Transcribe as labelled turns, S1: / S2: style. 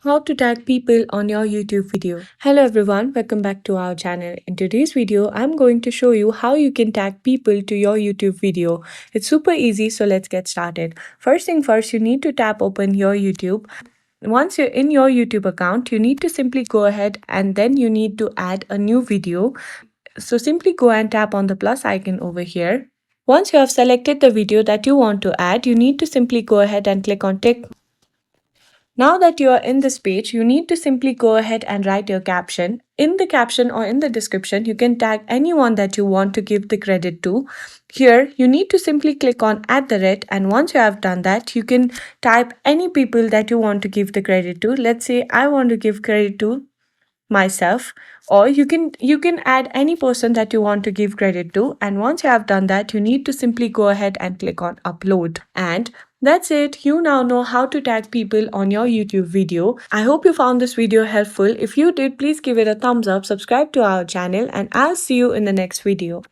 S1: How to tag people on your YouTube video. Hello everyone, welcome back to our channel. In today's video, I'm going to show you how you can tag people to your YouTube video. It's super easy, so let's get started. First thing first, you need to tap open your YouTube. Once you're in your YouTube account, you need to simply go ahead and then you need to add a new video. So simply go and tap on the plus icon over here. Once you have selected the video that you want to add, you need to simply go ahead and click on tick. Now that you are in this page, you need to simply go ahead and write your caption. In the caption or in the description, you can tag anyone that you want to give the credit to. Here, you need to simply click on @ and once you have done that, you can type any people that you want to give the credit to. Let's say I want to give credit to myself, or you can add any person that you want to give credit to, and once you have done that, you need to simply go ahead and click on upload. And that's it. You now know how to tag people on your YouTube video. I hope you found this video helpful. If you did, please give it a thumbs up, subscribe to our channel, and I'll see you in the next video.